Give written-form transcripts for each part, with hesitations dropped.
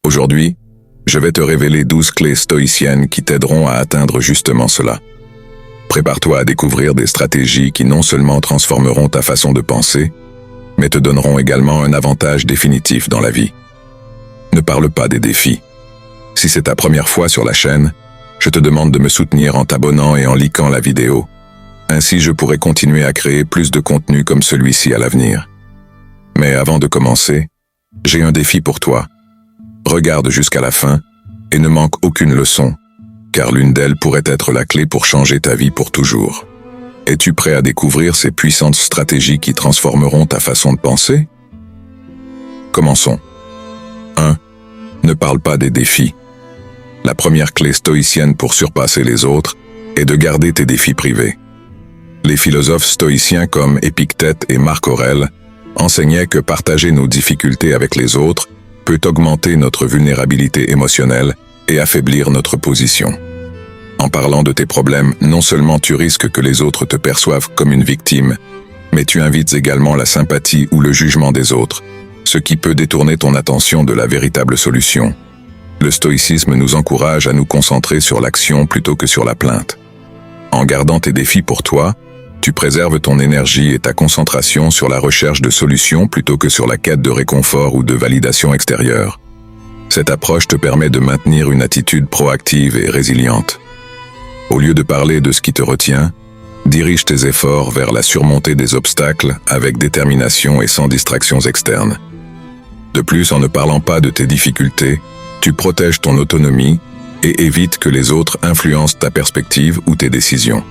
Aujourd'hui, je vais te révéler 12 clés stoïciennes qui t'aideront à atteindre justement cela. Prépare-toi à découvrir des stratégies qui non seulement transformeront ta façon de penser, mais te donneront également un avantage définitif dans la vie. Ne parle pas des défis. Si c'est ta première fois sur la chaîne, je te demande de me soutenir en t'abonnant et en likant la vidéo. Ainsi, je pourrai continuer à créer plus de contenu comme celui-ci à l'avenir. Mais avant de commencer, j'ai un défi pour toi. Regarde jusqu'à la fin et ne manque aucune leçon, car l'une d'elles pourrait être la clé pour changer ta vie pour toujours. Es-tu prêt à découvrir ces puissantes stratégies qui transformeront ta façon de penser? Commençons. 1. Ne parle pas des défis. La première clé stoïcienne pour surpasser les autres est de garder tes défis privés. Les philosophes stoïciens comme Épictète et Marc Aurèle enseignaient que partager nos difficultés avec les autres peut augmenter notre vulnérabilité émotionnelle et affaiblir notre position. En parlant de tes problèmes, non seulement tu risques que les autres te perçoivent comme une victime, mais tu invites également la sympathie ou le jugement des autres, ce qui peut détourner ton attention de la véritable solution. Le stoïcisme nous encourage à nous concentrer sur l'action plutôt que sur la plainte. En gardant tes défis pour toi, tu préserves ton énergie et ta concentration sur la recherche de solutions plutôt que sur la quête de réconfort ou de validation extérieure. Cette approche te permet de maintenir une attitude proactive et résiliente. Au lieu de parler de ce qui te retient, dirige tes efforts vers la surmontée des obstacles avec détermination et sans distractions externes. De plus, en ne parlant pas de tes difficultés, tu protèges ton autonomie et évites que les autres influencent ta perspective ou tes décisions.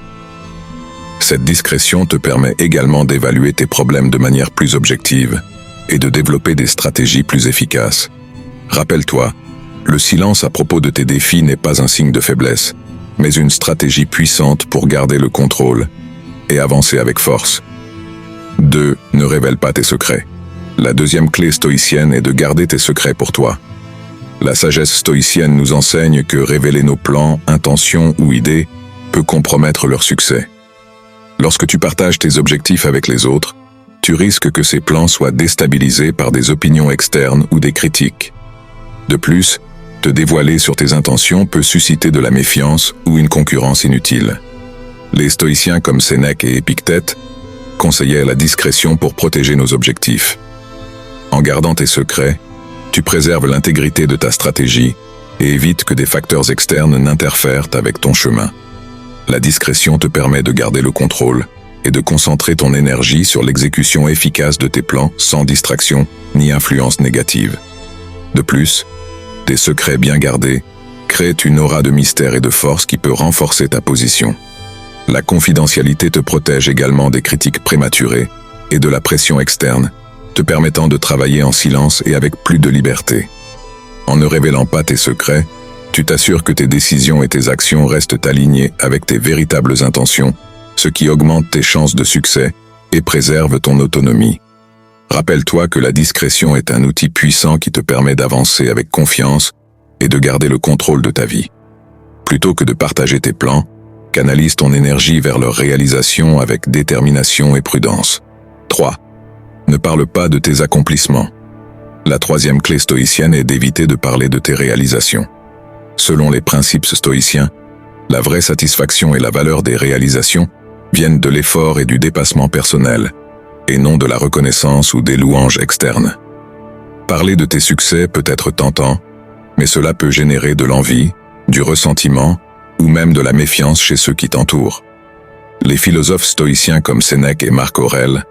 Cette discrétion te permet également d'évaluer tes problèmes de manière plus objective et de développer des stratégies plus efficaces. Rappelle-toi, le silence à propos de tes défis n'est pas un signe de faiblesse, mais une stratégie puissante pour garder le contrôle et avancer avec force. 2. Ne révèle pas tes secrets. La deuxième clé stoïcienne est de garder tes secrets pour toi. La sagesse stoïcienne nous enseigne que révéler nos plans, intentions ou idées peut compromettre leur succès. Lorsque tu partages tes objectifs avec les autres, tu risques que ces plans soient déstabilisés par des opinions externes ou des critiques. De plus, te dévoiler sur tes intentions peut susciter de la méfiance ou une concurrence inutile. Les stoïciens comme Sénèque et Épictète conseillaient la discrétion pour protéger nos objectifs. En gardant tes secrets, tu préserves l'intégrité de ta stratégie et évites que des facteurs externes n'interfèrent avec ton chemin. La discrétion te permet de garder le contrôle et de concentrer ton énergie sur l'exécution efficace de tes plans sans distraction ni influence négative. De plus, tes secrets bien gardés créent une aura de mystère et de force qui peut renforcer ta position. La confidentialité te protège également des critiques prématurées et de la pression externe, te permettant de travailler en silence et avec plus de liberté. En ne révélant pas tes secrets, tu t'assures que tes décisions et tes actions restent alignées avec tes véritables intentions, ce qui augmente tes chances de succès et préserve ton autonomie. Rappelle-toi que la discrétion est un outil puissant qui te permet d'avancer avec confiance et de garder le contrôle de ta vie. Plutôt que de partager tes plans, canalise ton énergie vers leur réalisation avec détermination et prudence. 3. Ne parle pas de tes accomplissements. La troisième clé stoïcienne est d'éviter de parler de tes réalisations. Selon les principes stoïciens, la vraie satisfaction et la valeur des réalisations viennent de l'effort et du dépassement personnel, et non de la reconnaissance ou des louanges externes. Parler de tes succès peut être tentant, mais cela peut générer de l'envie, du ressentiment ou même de la méfiance chez ceux qui t'entourent. Les philosophes stoïciens comme Sénèque et Marc Aurèle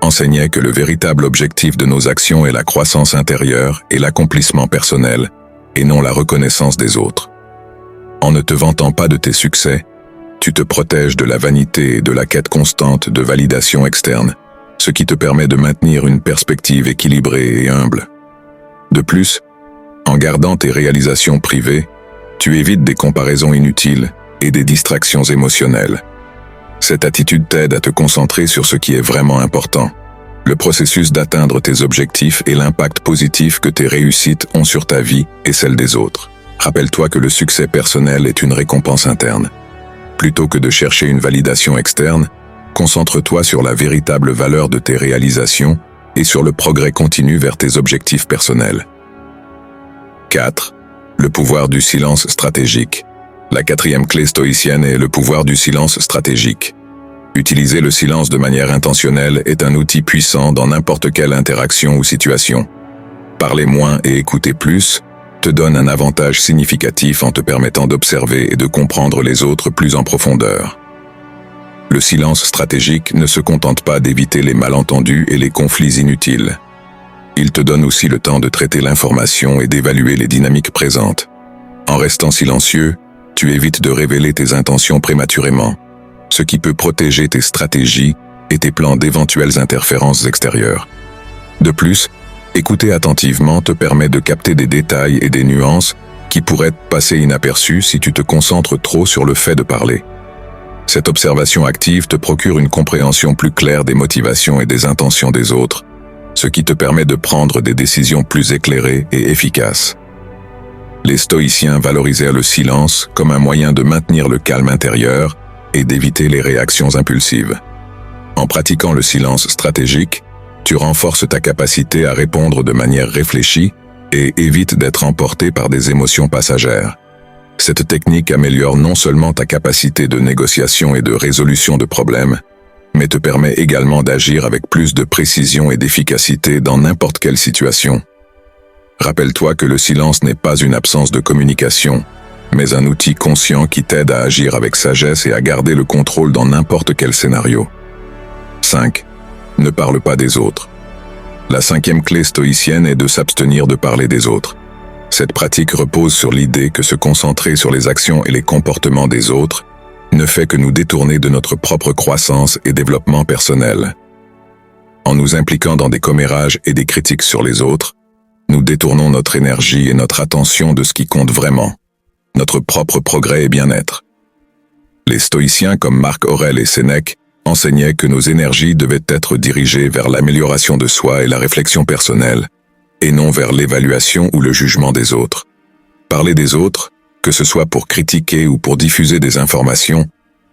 enseignaient que le véritable objectif de nos actions est la croissance intérieure et l'accomplissement personnel, et non la reconnaissance des autres. En ne te vantant pas de tes succès, tu te protèges de la vanité et de la quête constante de validation externe, ce qui te permet de maintenir une perspective équilibrée et humble. De plus, en gardant tes réalisations privées, tu évites des comparaisons inutiles et des distractions émotionnelles. Cette attitude t'aide à te concentrer sur ce qui est vraiment important, le processus d'atteindre tes objectifs et l'impact positif que tes réussites ont sur ta vie et celle des autres. Rappelle-toi que le succès personnel est une récompense interne. Plutôt que de chercher une validation externe, concentre-toi sur la véritable valeur de tes réalisations et sur le progrès continu vers tes objectifs personnels. 4. Le pouvoir du silence stratégique. La quatrième clé stoïcienne est le pouvoir du silence stratégique. Utiliser le silence de manière intentionnelle est un outil puissant dans n'importe quelle interaction ou situation. Parler moins et écouter plus te donne un avantage significatif en te permettant d'observer et de comprendre les autres plus en profondeur. Le silence stratégique ne se contente pas d'éviter les malentendus et les conflits inutiles. Il te donne aussi le temps de traiter l'information et d'évaluer les dynamiques présentes. En restant silencieux, tu évites de révéler tes intentions prématurément, ce qui peut protéger tes stratégies et tes plans d'éventuelles interférences extérieures. De plus, écouter attentivement te permet de capter des détails et des nuances qui pourraient passer inaperçus si tu te concentres trop sur le fait de parler. Cette observation active te procure une compréhension plus claire des motivations et des intentions des autres, ce qui te permet de prendre des décisions plus éclairées et efficaces. Les stoïciens valorisèrent le silence comme un moyen de maintenir le calme intérieur et d'éviter les réactions impulsives. En pratiquant le silence stratégique, tu renforces ta capacité à répondre de manière réfléchie et évites d'être emporté par des émotions passagères. Cette technique améliore non seulement ta capacité de négociation et de résolution de problèmes, mais te permet également d'agir avec plus de précision et d'efficacité dans n'importe quelle situation. Rappelle-toi que le silence n'est pas une absence de communication, mais un outil conscient qui t'aide à agir avec sagesse et à garder le contrôle dans n'importe quel scénario. 5. Ne parle pas des autres. La cinquième clé stoïcienne est de s'abstenir de parler des autres. Cette pratique repose sur l'idée que se concentrer sur les actions et les comportements des autres ne fait que nous détourner de notre propre croissance et développement personnel. En nous impliquant dans des commérages et des critiques sur les autres, nous détournons notre énergie et notre attention de ce qui compte vraiment, notre propre progrès et bien-être. Les stoïciens comme Marc Aurèle et Sénèque enseignaient que nos énergies devaient être dirigées vers l'amélioration de soi et la réflexion personnelle, et non vers l'évaluation ou le jugement des autres. Parler des autres, que ce soit pour critiquer ou pour diffuser des informations,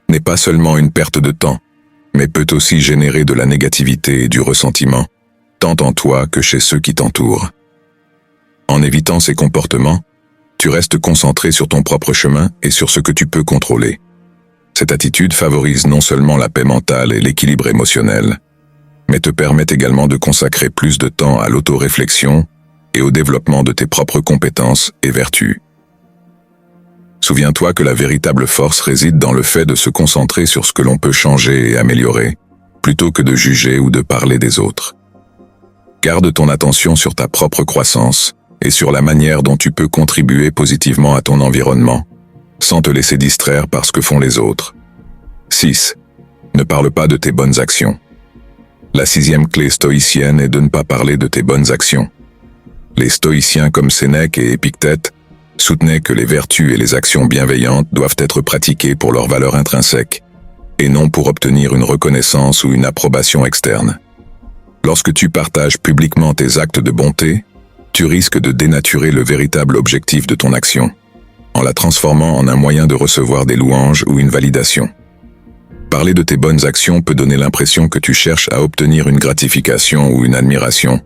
n'est pas seulement une perte de temps, mais peut aussi générer de la négativité et du ressentiment, tant en toi que chez ceux qui t'entourent. En évitant ces comportements, tu restes concentré sur ton propre chemin et sur ce que tu peux contrôler. Cette attitude favorise non seulement la paix mentale et l'équilibre émotionnel, mais te permet également de consacrer plus de temps à l'autoréflexion et au développement de tes propres compétences et vertus. Souviens-toi que la véritable force réside dans le fait de se concentrer sur ce que l'on peut changer et améliorer, plutôt que de juger ou de parler des autres. Garde ton attention sur ta propre croissance et sur la manière dont tu peux contribuer positivement à ton environnement, sans te laisser distraire par ce que font les autres. 6. Ne parle pas de tes bonnes actions. La sixième clé stoïcienne est de ne pas parler de tes bonnes actions. Les stoïciens comme Sénèque et Épictète soutenaient que les vertus et les actions bienveillantes doivent être pratiquées pour leur valeur intrinsèque, et non pour obtenir une reconnaissance ou une approbation externe. Lorsque tu partages publiquement tes actes de bonté, tu risques de dénaturer le véritable objectif de ton action, en la transformant en un moyen de recevoir des louanges ou une validation. Parler de tes bonnes actions peut donner l'impression que tu cherches à obtenir une gratification ou une admiration,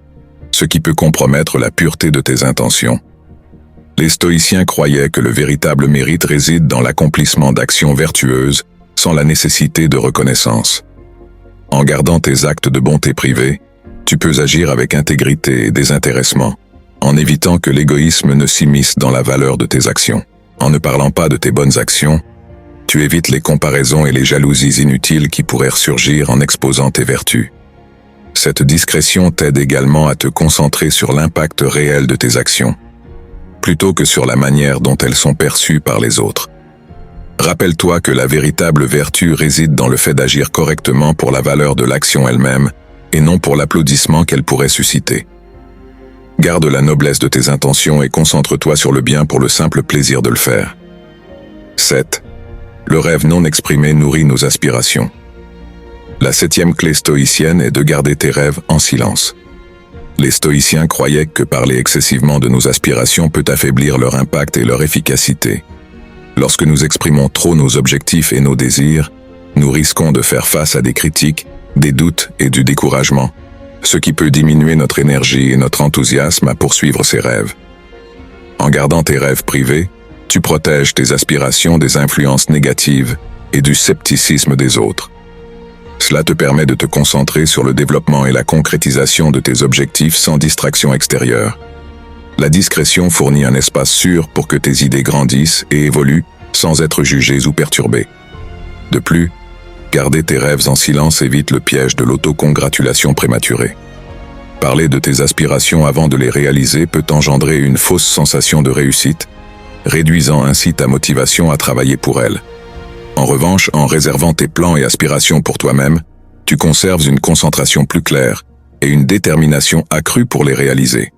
ce qui peut compromettre la pureté de tes intentions. Les stoïciens croyaient que le véritable mérite réside dans l'accomplissement d'actions vertueuses sans la nécessité de reconnaissance. En gardant tes actes de bonté privés, tu peux agir avec intégrité et désintéressement, en évitant que l'égoïsme ne s'immisce dans la valeur de tes actions. En ne parlant pas de tes bonnes actions, tu évites les comparaisons et les jalousies inutiles qui pourraient surgir en exposant tes vertus. Cette discrétion t'aide également à te concentrer sur l'impact réel de tes actions, plutôt que sur la manière dont elles sont perçues par les autres. Rappelle-toi que la véritable vertu réside dans le fait d'agir correctement pour la valeur de l'action elle-même, et non pour l'applaudissement qu'elle pourrait susciter. Garde la noblesse de tes intentions et concentre-toi sur le bien pour le simple plaisir de le faire. 7. Le rêve non exprimé nourrit nos aspirations. La septième clé stoïcienne est de garder tes rêves en silence. Les stoïciens croyaient que parler excessivement de nos aspirations peut affaiblir leur impact et leur efficacité. Lorsque nous exprimons trop nos objectifs et nos désirs, nous risquons de faire face à des critiques, des doutes et du découragement, ce qui peut diminuer notre énergie et notre enthousiasme à poursuivre ces rêves. En gardant tes rêves privés, tu protèges tes aspirations des influences négatives et du scepticisme des autres. Cela te permet de te concentrer sur le développement et la concrétisation de tes objectifs sans distraction extérieure. La discrétion fournit un espace sûr pour que tes idées grandissent et évoluent sans être jugées ou perturbées. De plus, garder tes rêves en silence évite le piège de l'autocongratulation prématurée. Parler de tes aspirations avant de les réaliser peut engendrer une fausse sensation de réussite, réduisant ainsi ta motivation à travailler pour elles. En revanche, en réservant tes plans et aspirations pour toi-même, tu conserves une concentration plus claire et une détermination accrue pour les réaliser.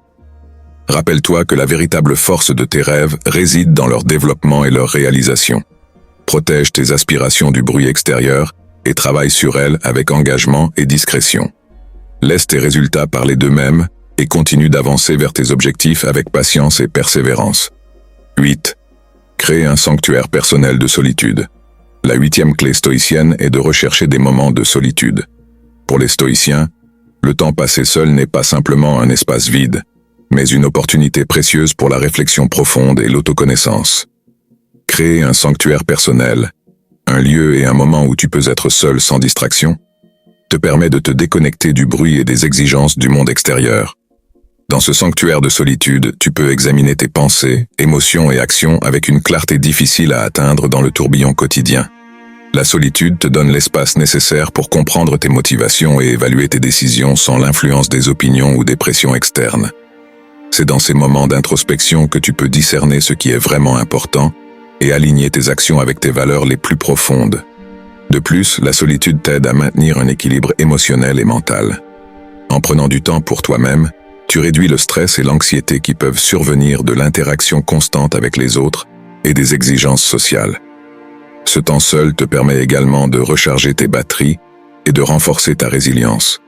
Rappelle-toi que la véritable force de tes rêves réside dans leur développement et leur réalisation. Protège tes aspirations du bruit extérieur et travaille sur elles avec engagement et discrétion. Laisse tes résultats parler d'eux-mêmes et continue d'avancer vers tes objectifs avec patience et persévérance. 8. Crée un sanctuaire personnel de solitude. La 8e clé stoïcienne est de rechercher des moments de solitude. Pour les stoïciens, le temps passé seul n'est pas simplement un espace vide, mais une opportunité précieuse pour la réflexion profonde et l'autoconnaissance. Créer un sanctuaire personnel, un lieu et un moment où tu peux être seul sans distraction, te permet de te déconnecter du bruit et des exigences du monde extérieur. Dans ce sanctuaire de solitude, tu peux examiner tes pensées, émotions et actions avec une clarté difficile à atteindre dans le tourbillon quotidien. La solitude te donne l'espace nécessaire pour comprendre tes motivations et évaluer tes décisions sans l'influence des opinions ou des pressions externes. C'est dans ces moments d'introspection que tu peux discerner ce qui est vraiment important et aligner tes actions avec tes valeurs les plus profondes. De plus, la solitude t'aide à maintenir un équilibre émotionnel et mental. En prenant du temps pour toi-même, tu réduis le stress et l'anxiété qui peuvent survenir de l'interaction constante avec les autres et des exigences sociales. Ce temps seul te permet également de recharger tes batteries et de renforcer ta résilience,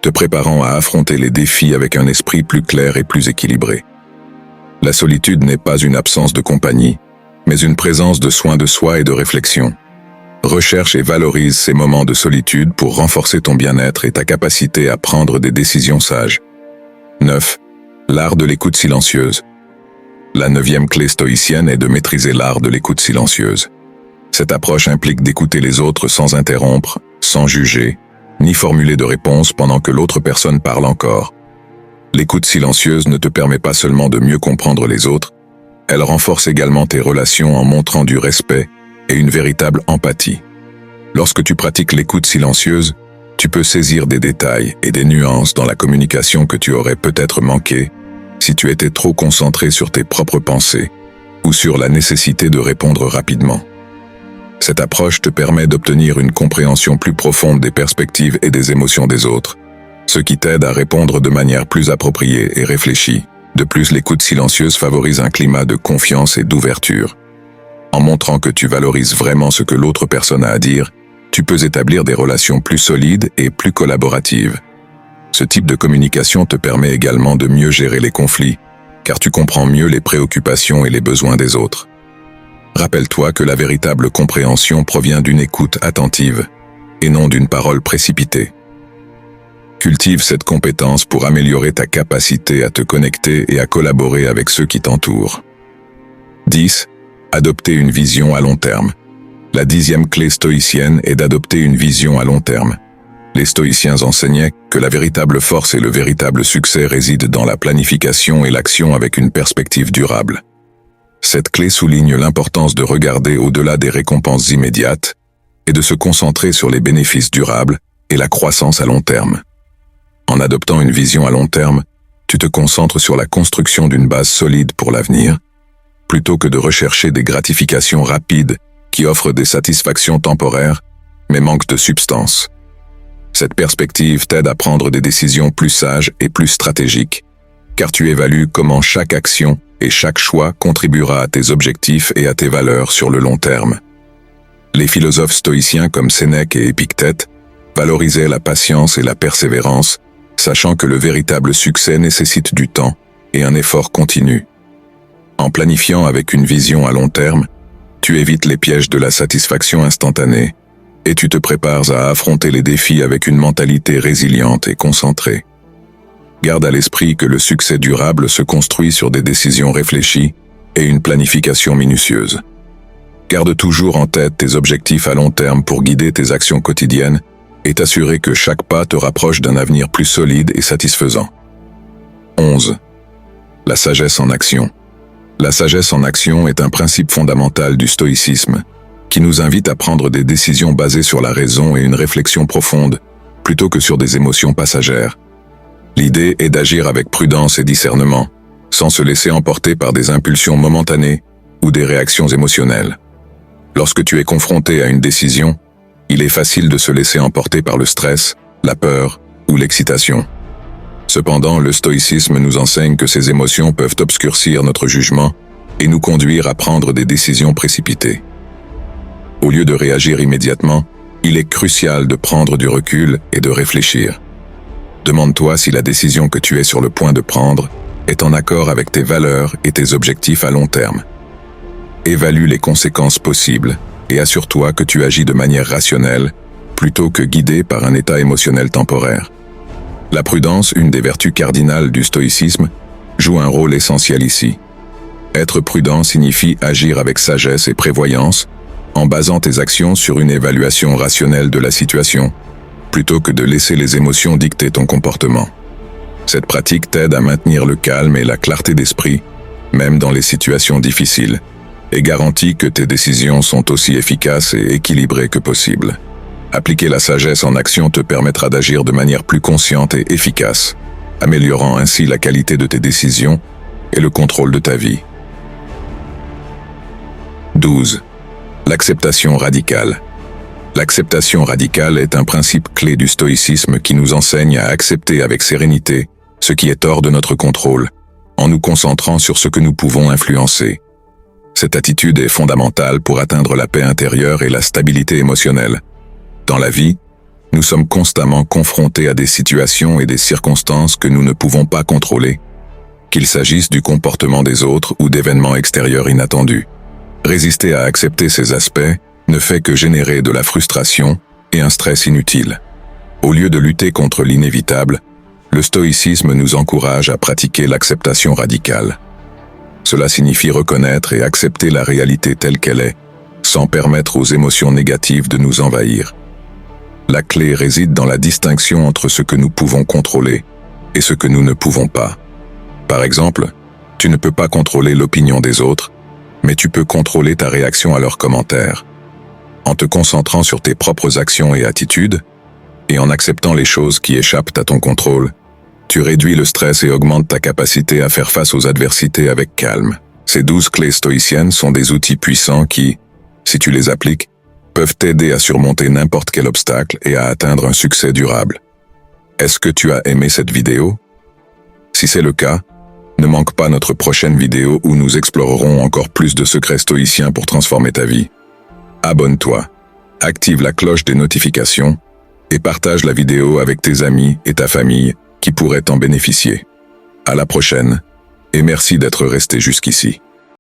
te préparant à affronter les défis avec un esprit plus clair et plus équilibré. La solitude n'est pas une absence de compagnie, mais une présence de soin de soi et de réflexion. Recherche et valorise ces moments de solitude pour renforcer ton bien-être et ta capacité à prendre des décisions sages. 9. L'art de l'écoute silencieuse. La 9e clé stoïcienne est de maîtriser l'art de l'écoute silencieuse. Cette approche implique d'écouter les autres sans interrompre, sans juger, ni formuler de réponse pendant que l'autre personne parle encore. L'écoute silencieuse ne te permet pas seulement de mieux comprendre les autres, elle renforce également tes relations en montrant du respect et une véritable empathie. Lorsque tu pratiques l'écoute silencieuse, tu peux saisir des détails et des nuances dans la communication que tu aurais peut-être manqué si tu étais trop concentré sur tes propres pensées ou sur la nécessité de répondre rapidement. Cette approche te permet d'obtenir une compréhension plus profonde des perspectives et des émotions des autres, ce qui t'aide à répondre de manière plus appropriée et réfléchie. De plus, l'écoute silencieuse favorise un climat de confiance et d'ouverture. En montrant que tu valorises vraiment ce que l'autre personne a à dire, tu peux établir des relations plus solides et plus collaboratives. Ce type de communication te permet également de mieux gérer les conflits, car tu comprends mieux les préoccupations et les besoins des autres. Rappelle-toi que la véritable compréhension provient d'une écoute attentive, et non d'une parole précipitée. Cultive cette compétence pour améliorer ta capacité à te connecter et à collaborer avec ceux qui t'entourent. 10. Adopter une vision à long terme. La 10e clé stoïcienne est d'adopter une vision à long terme. Les stoïciens enseignaient que la véritable force et le véritable succès résident dans la planification et l'action avec une perspective durable. Cette clé souligne l'importance de regarder au-delà des récompenses immédiates et de se concentrer sur les bénéfices durables et la croissance à long terme. En adoptant une vision à long terme, tu te concentres sur la construction d'une base solide pour l'avenir, plutôt que de rechercher des gratifications rapides qui offrent des satisfactions temporaires, mais manquent de substance. Cette perspective t'aide à prendre des décisions plus sages et plus stratégiques, car tu évalues comment chaque action et chaque choix contribuera à tes objectifs et à tes valeurs sur le long terme. Les philosophes stoïciens comme Sénèque et Épictète valorisaient la patience et la persévérance, sachant que le véritable succès nécessite du temps et un effort continu. En planifiant avec une vision à long terme, tu évites les pièges de la satisfaction instantanée et tu te prépares à affronter les défis avec une mentalité résiliente et concentrée. Garde à l'esprit que le succès durable se construit sur des décisions réfléchies et une planification minutieuse. Garde toujours en tête tes objectifs à long terme pour guider tes actions quotidiennes et t'assurer que chaque pas te rapproche d'un avenir plus solide et satisfaisant. 11. La sagesse en action. La sagesse en action est un principe fondamental du stoïcisme qui nous invite à prendre des décisions basées sur la raison et une réflexion profonde, plutôt que sur des émotions passagères. L'idée est d'agir avec prudence et discernement, sans se laisser emporter par des impulsions momentanées ou des réactions émotionnelles. Lorsque tu es confronté à une décision, il est facile de se laisser emporter par le stress, la peur ou l'excitation. Cependant, le stoïcisme nous enseigne que ces émotions peuvent obscurcir notre jugement et nous conduire à prendre des décisions précipitées. Au lieu de réagir immédiatement, il est crucial de prendre du recul et de réfléchir. Demande-toi si la décision que tu es sur le point de prendre est en accord avec tes valeurs et tes objectifs à long terme. Évalue les conséquences possibles et assure-toi que tu agis de manière rationnelle plutôt que guidé par un état émotionnel temporaire. La prudence, une des vertus cardinales du stoïcisme, joue un rôle essentiel ici. Être prudent signifie agir avec sagesse et prévoyance, en basant tes actions sur une évaluation rationnelle de la situation, plutôt que de laisser les émotions dicter ton comportement. Cette pratique t'aide à maintenir le calme et la clarté d'esprit, même dans les situations difficiles, et garantit que tes décisions sont aussi efficaces et équilibrées que possible. Appliquer la sagesse en action te permettra d'agir de manière plus consciente et efficace, améliorant ainsi la qualité de tes décisions et le contrôle de ta vie. 12. L'acceptation radicale. L'acceptation radicale est un principe clé du stoïcisme qui nous enseigne à accepter avec sérénité ce qui est hors de notre contrôle, en nous concentrant sur ce que nous pouvons influencer. Cette attitude est fondamentale pour atteindre la paix intérieure et la stabilité émotionnelle. Dans la vie, nous sommes constamment confrontés à des situations et des circonstances que nous ne pouvons pas contrôler, qu'il s'agisse du comportement des autres ou d'événements extérieurs inattendus. Résister à accepter ces aspects ne fait que générer de la frustration et un stress inutile. Au lieu de lutter contre l'inévitable, le stoïcisme nous encourage à pratiquer l'acceptation radicale. Cela signifie reconnaître et accepter la réalité telle qu'elle est, sans permettre aux émotions négatives de nous envahir. La clé réside dans la distinction entre ce que nous pouvons contrôler et ce que nous ne pouvons pas. Par exemple, tu ne peux pas contrôler l'opinion des autres, mais tu peux contrôler ta réaction à leurs commentaires. En te concentrant sur tes propres actions et attitudes, et en acceptant les choses qui échappent à ton contrôle, tu réduis le stress et augmentes ta capacité à faire face aux adversités avec calme. Ces 12 clés stoïciennes sont des outils puissants qui, si tu les appliques, peuvent t'aider à surmonter n'importe quel obstacle et à atteindre un succès durable. Est-ce que tu as aimé cette vidéo? Si c'est le cas, ne manque pas notre prochaine vidéo où nous explorerons encore plus de secrets stoïciens pour transformer ta vie. Abonne-toi, active la cloche des notifications et partage la vidéo avec tes amis et ta famille qui pourraient en bénéficier. À la prochaine et merci d'être resté jusqu'ici.